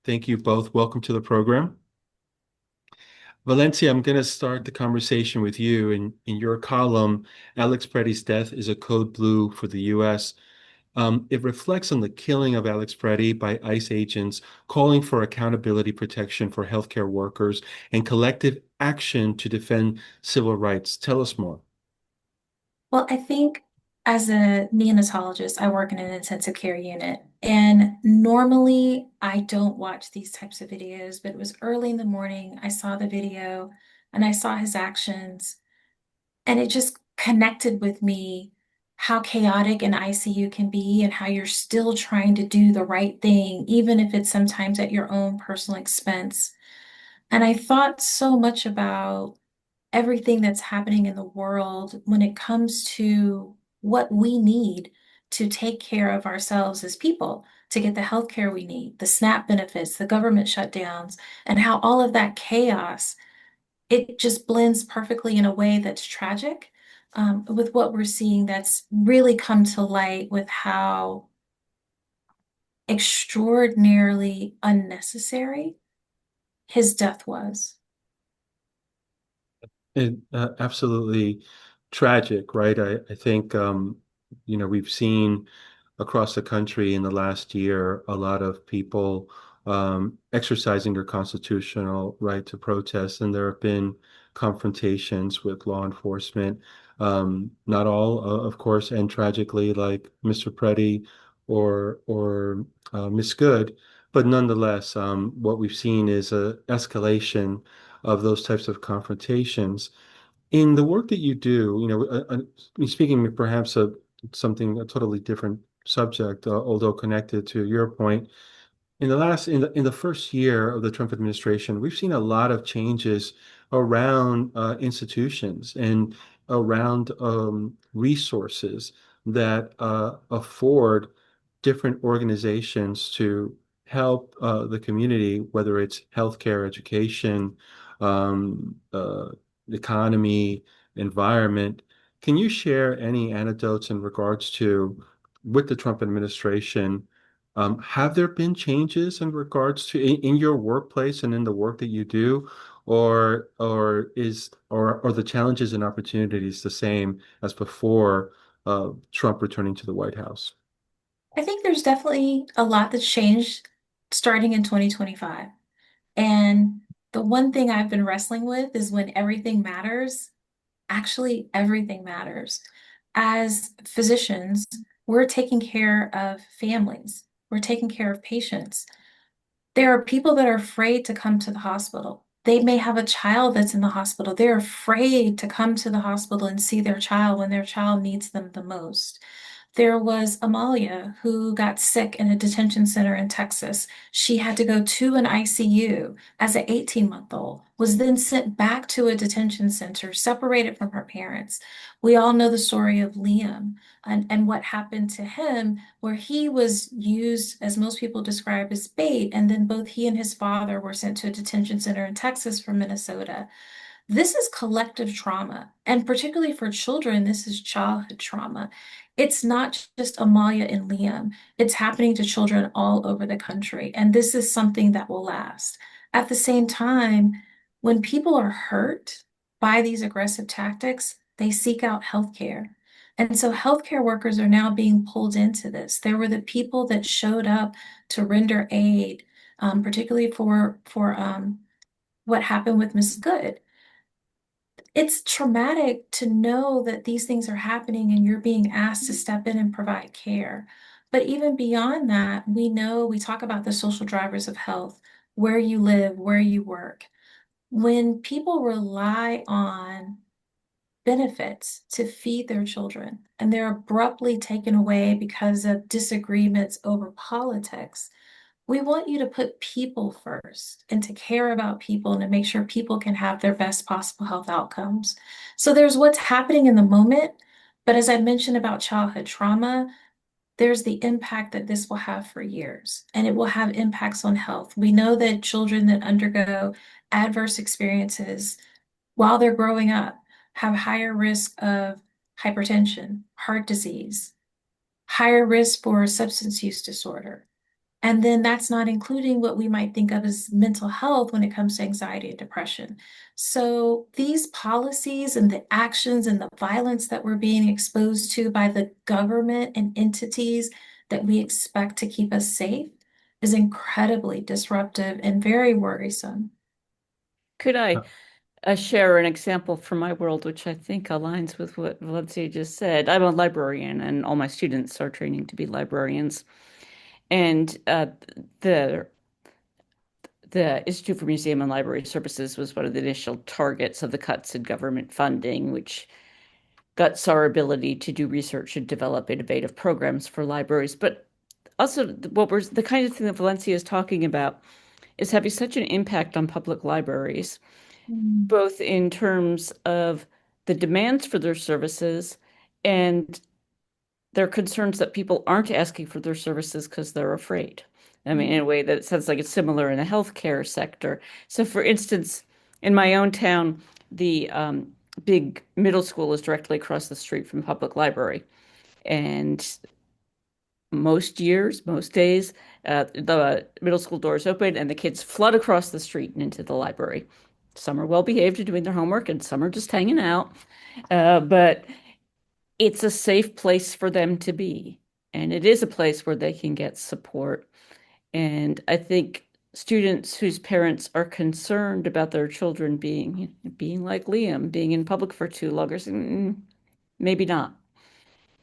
Thank you both. Welcome to the program. Valencia, I'm going to start the conversation with you. In your column, Alex Pretti's death is a code blue for the U.S. It reflects on the killing of Alex Pretti by ICE agents, calling for accountability protection for healthcare workers and collective action to defend civil rights. Tell us more. Well, I think as a neonatologist, I work in an intensive care unit. And normally I don't watch these types of videos, but it was early in the morning. I saw the video and I saw his actions, and it just connected with me how chaotic an ICU can be and how you're still trying to do the right thing, even if it's sometimes at your own personal expense. And I thought so much about everything that's happening in the world when it comes to what we need to take care of ourselves as people, to get the healthcare we need, the SNAP benefits, the government shutdowns, and how all of that chaos, it just blends perfectly in a way that's tragic, with what we're seeing that's really come to light with how extraordinarily unnecessary his death was. Absolutely tragic, right? I think, we've seen across the country in the last year a lot of people exercising their constitutional right to protest, and there have been confrontations with law enforcement. Not all, of course, and tragically, like Mr. Preddy or Miss Good, but nonetheless, what we've seen is a escalation of those types of confrontations. In the work that you do, speaking perhaps of something a totally different subject, although connected to your point, in the first year of the Trump administration, we've seen a lot of changes around institutions and around resources that afford different organizations to help the community, whether it's healthcare, education, the economy, environment. Can you share any anecdotes in regards to with the Trump administration? Have there been changes in regards to in your workplace and in the work that you do, or are the challenges and opportunities the same as before Trump returning to the White House? I think there's definitely a lot that's changed starting in 2025. And the one thing I've been wrestling with is when everything matters, actually everything matters. As physicians, we're taking care of families, we're taking care of patients. There are people that are afraid to come to the hospital. They may have a child that's in the hospital. They're afraid to come to the hospital and see their child when their child needs them the most. There was Amalia who got sick in a detention center in Texas. She had to go to an ICU as an 18-month-old, was then sent back to a detention center, separated from her parents. We all know the story of Liam and what happened to him, where he was used, as most people describe, as bait, and then both he and his father were sent to a detention center in Texas from Minnesota. This is collective trauma, and particularly for children, this is childhood trauma. It's not just Amalia and Liam, it's happening to children all over the country, and this is something that will last. At the same time, when people are hurt by these aggressive tactics, they seek out healthcare. And so healthcare workers are now being pulled into this. There were the people that showed up to render aid, particularly for what happened with Miss Good. It's traumatic to know that these things are happening and you're being asked to step in and provide care. But even beyond that, we know we talk about the social drivers of health, where you live, where you work. When people rely on benefits to feed their children and they're abruptly taken away because of disagreements over politics, we want you to put people first and to care about people and to make sure people can have their best possible health outcomes. So there's what's happening in the moment, but as I mentioned about childhood trauma, there's the impact that this will have for years, and it will have impacts on health. We know that children that undergo adverse experiences while they're growing up have higher risk of hypertension, heart disease, higher risk for substance use disorder. And then that's not including what we might think of as mental health when it comes to anxiety and depression. So these policies and the actions and the violence that we're being exposed to by the government and entities that we expect to keep us safe is incredibly disruptive and very worrisome. Could Uh, I share an example from my world, which I think aligns with what Valencia just said? I'm a librarian, and all my students are training to be librarians. And the the Institute for Museum and Library Services was one of the initial targets of the cuts in government funding, which guts our ability to do research and develop innovative programs for libraries. But also, what we're the kind of thing that Valencia is talking about is having such an impact on public libraries, Mm, both in terms of the demands for their services and their concerns that people aren't asking for their services because they're afraid. I mean, in a way that sounds like it's similar in the healthcare sector. So, for instance, in my own town, the big middle school is directly across the street from the public library. And most years, most days, the middle school doors open and the kids flood across the street and into the library. Some are well behaved and doing their homework, and some are just hanging out. But it's a safe place for them to be. And it is a place where they can get support. And I think students whose parents are concerned about their children being like Liam, being in public for too long, are saying, maybe not.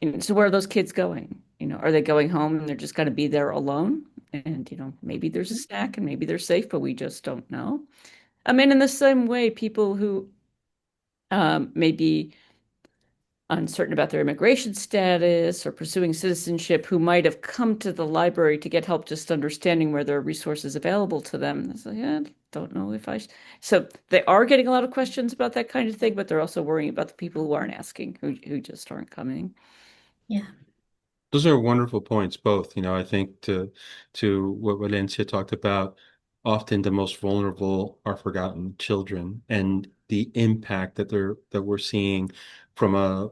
And so where are those kids going? Are they going home and they're just going to be there alone? And, maybe there's a snack and maybe they're safe, but we just don't know. I mean, in the same way, people who may be uncertain about their immigration status or pursuing citizenship who might have come to the library to get help just understanding where there are resources available to them. It's like, yeah, don't know if I. So they are getting a lot of questions about that kind of thing, but they're also worrying about the people who aren't asking, who just aren't coming. yeah. Those are wonderful points, both. I think to what Valencia talked about, often the most vulnerable are forgotten children, and the impact that we're seeing from a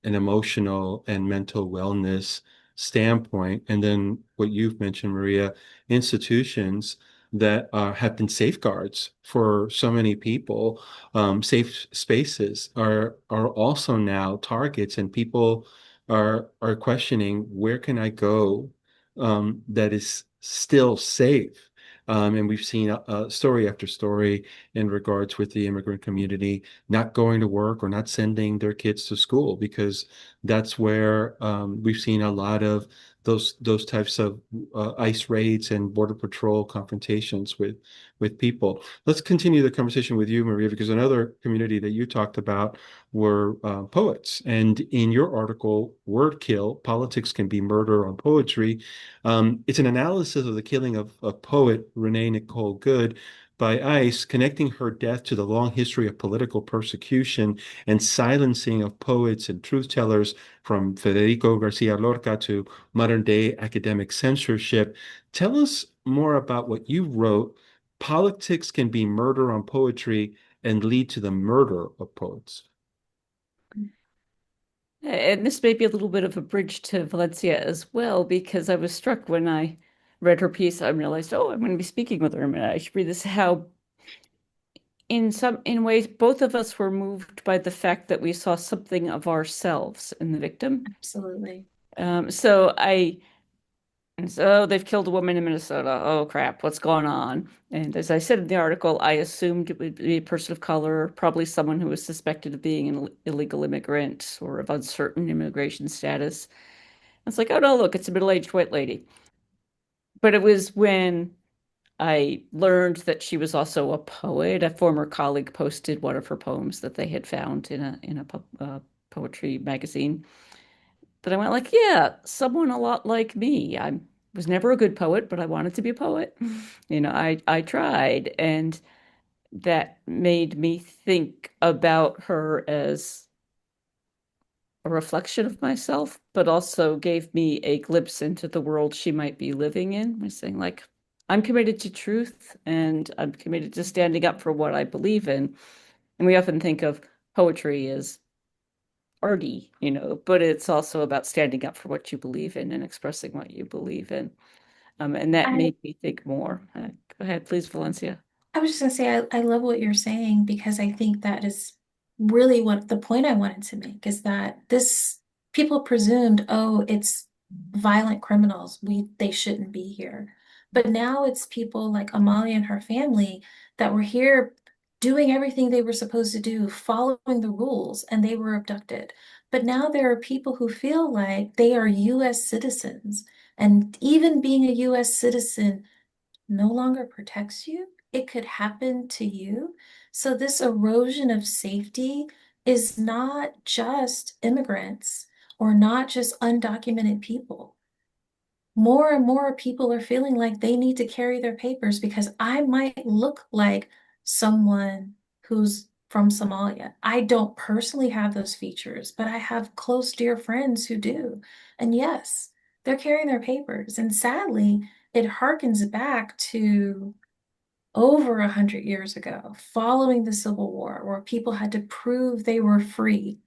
an emotional and mental wellness standpoint. And then what you've mentioned, Maria, institutions that have been safeguards for so many people, safe spaces are also now targets, and people are questioning where can I go that is still safe. And we've seen story after story in regards with the immigrant community not going to work or not sending their kids to school because that's where we've seen a lot of those types of ICE raids and border patrol confrontations with people. Let's continue the conversation with you, Maria, because another community that you talked about were poets. And in your article, Word Kill, Politics Can Be Murder on Poetry, it's an analysis of the killing of poet Renee Nicole Good by ICE, connecting her death to the long history of political persecution and silencing of poets and truth tellers from Federico Garcia Lorca to modern day academic censorship. Tell us more about what you wrote. Politics can be murder on poetry and lead to the murder of poets. And this may be a little bit of a bridge to Valencia as well, because I was struck when I read her piece. I realized, oh, I'm going to be speaking with her. And I should read this. How, in ways, both of us were moved by the fact that we saw something of ourselves in the victim. Absolutely. So they've killed a woman in Minnesota. Oh crap, what's going on? And as I said in the article, I assumed it would be a person of color, probably someone who was suspected of being an illegal immigrant or of uncertain immigration status. It's like, oh no, look, it's a middle-aged white lady. But it was when I learned that she was also a poet. A former colleague posted one of her poems that they had found in a poetry magazine. That I went like, yeah, someone a lot like me. I was never a good poet, but I wanted to be a poet. I tried, and that made me think about her as a reflection of myself, but also gave me a glimpse into the world she might be living in. By saying, like, I'm committed to truth and I'm committed to standing up for what I believe in. And we often think of poetry as arty, but it's also about standing up for what you believe in and expressing what you believe in. And that I made me think more. Go ahead, please, Valencia. I was just gonna say I love what you're saying because I think that is really what the point I wanted to make is that this people presumed, oh, it's violent criminals. They shouldn't be here. But now it's people like Amalia and her family that were here doing everything they were supposed to do, following the rules, and they were abducted. But now there are people who feel like they are US citizens. And even being a US citizen no longer protects you, it could happen to you. So, this erosion of safety is not just immigrants or not just undocumented people. More and more people are feeling like they need to carry their papers because I might look like someone who's from Somalia. I don't personally have those features, but I have close, dear friends who do. And yes, they're carrying their papers. And sadly, it harkens back to over 100 years ago, following the Civil War, where people had to prove they were free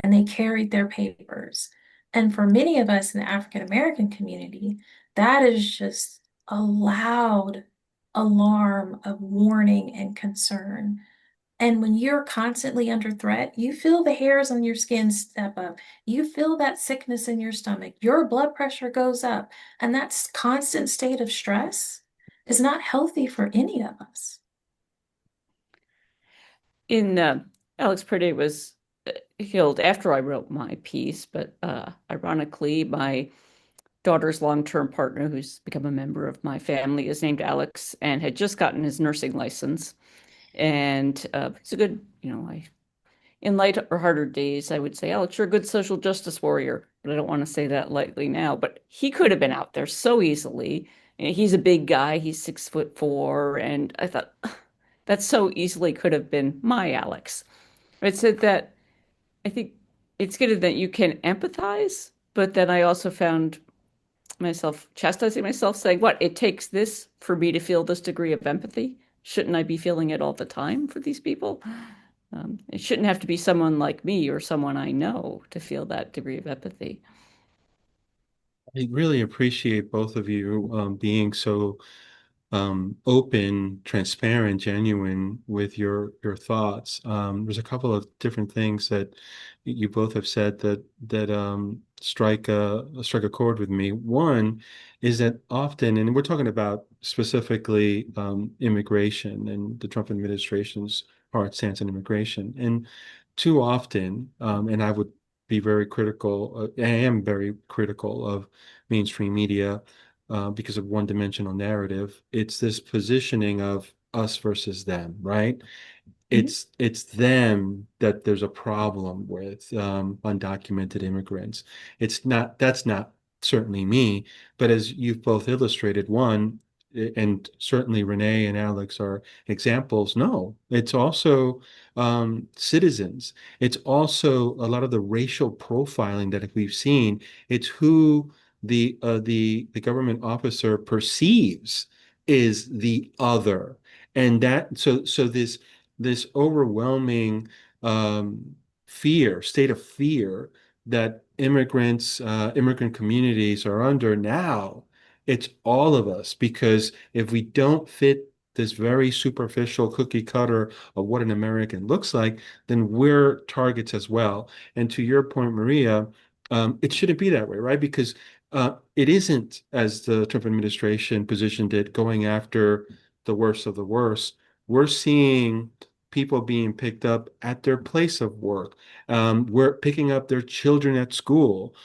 and they carried their papers. And for many of us in the African American community, that is just a loud alarm of warning and concern. And when you're constantly under threat, you feel the hairs on your skin step up. You feel that sickness in your stomach. Your blood pressure goes up. And that constant state of stress is not healthy for any of us. In Alex Pretti was killed after I wrote my piece, but ironically, my daughter's long-term partner, who's become a member of my family, is named Alex and had just gotten his nursing license. And he's a good, in light or harder days, I would say, Alex, you're a good social justice warrior, but I don't want to say that lightly now. But he could have been out there so easily. He's a big guy, he's 6'4", and I thought that so easily could have been my Alex. It said that I think it's good that you can empathize, but then I also found myself chastising myself, saying, what, it takes this for me to feel this degree of empathy? Shouldn't I be feeling it all the time for these people? It shouldn't have to be someone like me or someone I know to feel that degree of empathy. I really appreciate both of you being so open, transparent, genuine with your thoughts. There's a couple of different things that you both have said that strike a chord with me. One is that often, and we're talking about specifically immigration and the Trump administration's hard stance on immigration, and too often, and I would be very critical. I am very critical of mainstream media because of one-dimensional narrative. It's this positioning of us versus them, right? Mhm. It's them that there's a problem with undocumented immigrants. It's not That's not certainly me, but as you've both illustrated, one, and certainly Renee and Alex are examples. No, it's also citizens. It's also a lot of the racial profiling that we've seen. It's who the government officer perceives is the other, and that so this overwhelming state of fear that immigrant communities are under now. It's all of us because if we don't fit this very superficial cookie cutter of what an American looks like, then we're targets as well. And to your point, Maria, it shouldn't be that way, right? Because it isn't, as the Trump administration positioned it, going after the worst of the worst. We're seeing people being picked up at their place of work. We're picking up their children at school,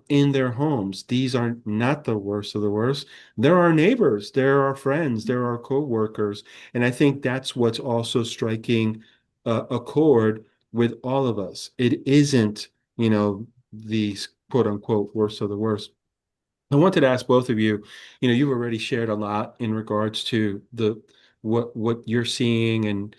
in their homes. These are not the worst of the worst. They're our neighbors, they're our friends, they're our co-workers. And I think that's what's also striking a chord with all of us. It isn't, these quote unquote worst of the worst. I wanted to ask both of you, you've already shared a lot in regards to the what you're seeing and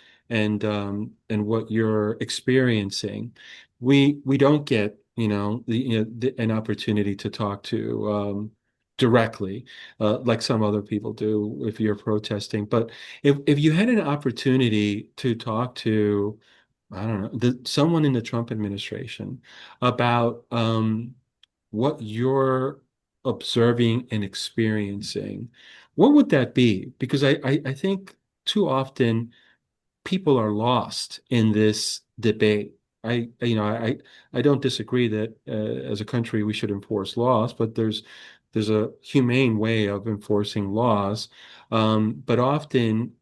what you're experiencing. We don't get, an opportunity to talk to directly, like some other people do if you're protesting. But if you had an opportunity to talk to, I don't know, someone in the Trump administration about what your observing and experiencing, what would that be? Because I think too often people are lost in this debate. I don't disagree that as a country we should enforce laws, but there's a humane way of enforcing laws. But often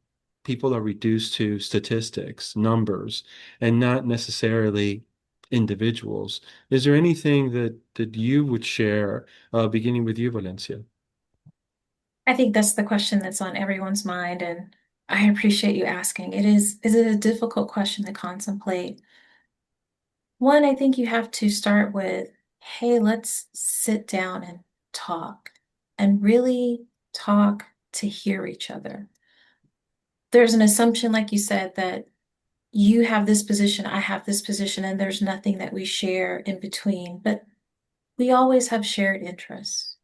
people are reduced to statistics, numbers, and not necessarily individuals. Is there anything that you would share, beginning with you, Valencia? I think that's the question that's on everyone's mind, and I appreciate you asking. Is it a difficult question to contemplate? One, I think you have to start with, hey, let's sit down and really talk to hear each other. There's an assumption, like you said, that you have this position, I have this position, and there's nothing that we share in between, but we always have shared interests.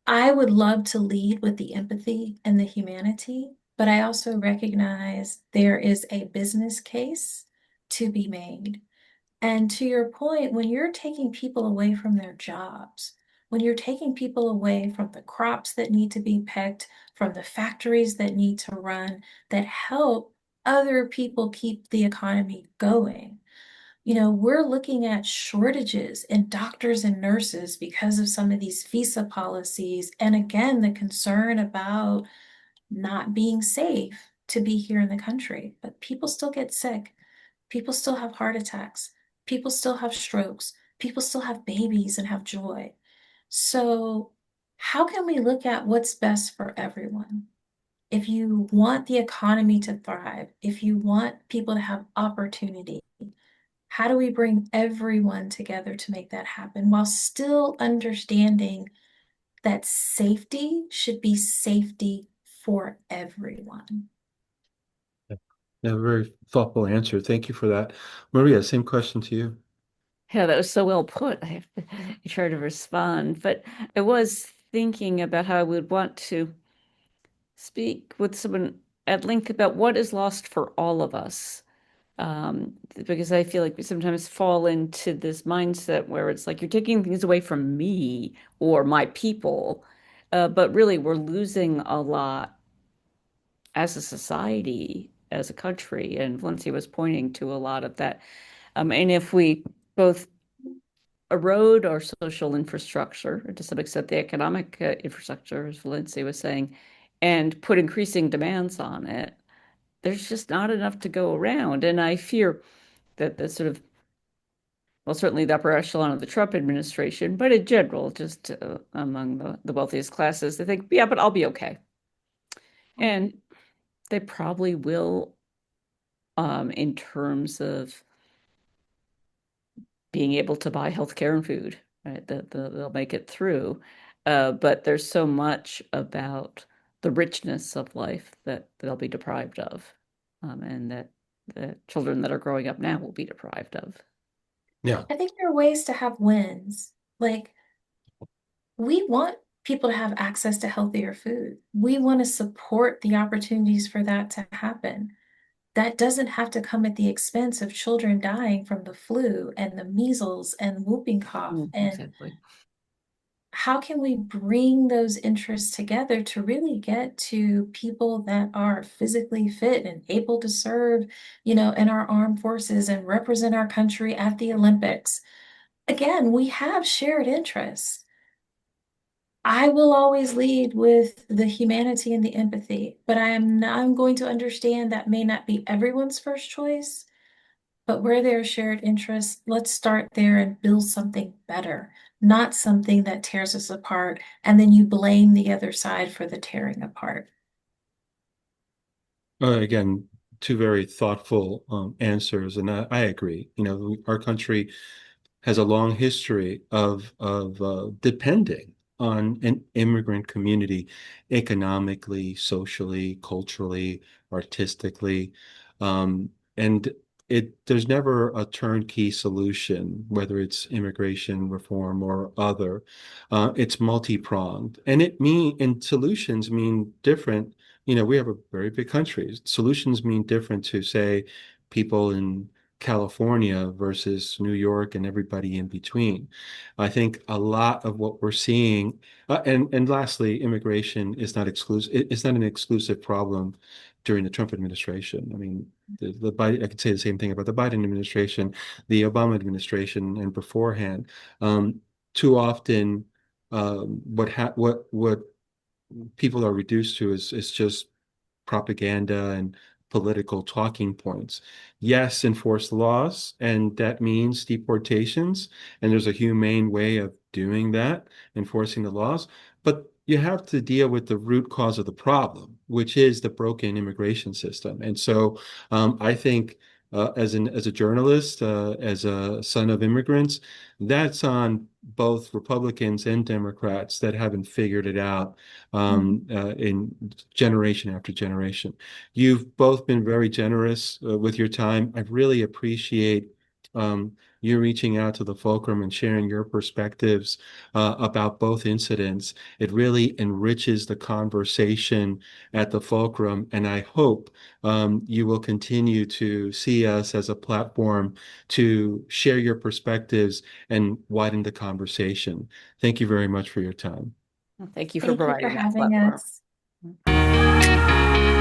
I would love to lead with the empathy and the humanity, but I also recognize there is a business case to be made. And to your point, when you're taking people away from their jobs, when you're taking people away from the crops that need to be picked, from the factories that need to run, that help other people keep the economy going, we're looking at shortages in doctors and nurses because of some of these visa policies. And again, the concern about not being safe to be here in the country. But people still get sick. People still have heart attacks. People still have strokes. People still have babies and have joy. So, how can we look at what's best for everyone? If you want the economy to thrive, if you want people to have opportunity, how do we bring everyone together to make that happen while still understanding that safety should be safety for everyone? Yeah, very thoughtful answer. Thank you for that. Maria, same question to you. Yeah, that was so well put. I have to try to respond, but I was thinking about how I would want to speak with someone at length about what is lost for all of us. Because I feel like we sometimes fall into this mindset where it's like you're taking things away from me or my people, but really we're losing a lot as a society, as a country, and Valencia was pointing to a lot of that. And if we both erode our social infrastructure, or to some extent the economic infrastructure, as Valencia was saying, and put increasing demands on it, there's just not enough to go around. And I fear that the sort of, well, certainly the upper echelon of the Trump administration, but in general, just among the wealthiest classes, they think, yeah, but I'll be okay. And they probably will, in terms of being able to buy healthcare and food, right? They'll make it through. But there's so much about the richness of life that they'll be deprived of, and that the children that are growing up now will be deprived of. Yeah. I think there are ways to have wins. Like, we want people to have access to healthier food. We want to support the opportunities for that to happen. That doesn't have to come at the expense of children dying from the flu and the measles and whooping cough. And Exactly. how can we bring those interests together to really get to people that are physically fit and able to serve, in our armed forces and represent our country at the Olympics? Again, we have shared interests. I will always lead with the humanity and the empathy, but I'm going to understand that may not be everyone's first choice. But where there are shared interests, let's start there and build something better, not something that tears us apart, and then you blame the other side for the tearing apart. Again, two very thoughtful answers, and I agree. Our country has a long history of depending on an immigrant community economically, socially, culturally, artistically. And there's never a turnkey solution, whether it's immigration reform or other. It's multi-pronged. And solutions mean different. We have a very big country. Solutions mean different to, say, people in California versus New York and everybody in between. I think a lot of what we're seeing, and lastly, immigration is not exclusive. It's not an exclusive problem during the Trump administration. I mean, the Biden, I could say the same thing about the Biden administration, the Obama administration, and beforehand. Too often, what people are reduced to is just propaganda and political talking points. Yes, enforce laws, and that means deportations, and there's a humane way of doing that, enforcing the laws, but you have to deal with the root cause of the problem, which is the broken immigration system. And so I think as a journalist, as a son of immigrants, that's on both Republicans and Democrats that haven't figured it out in generation after generation. You've both been very generous with your time. I really appreciate you reaching out to the Fulcrum and sharing your perspectives about both incidents. It really enriches the conversation at the Fulcrum, and I hope you will continue to see us as a platform to share your perspectives and widen the conversation. Thank you very much for your time. Thank you for Thank you for providing that having platform. us.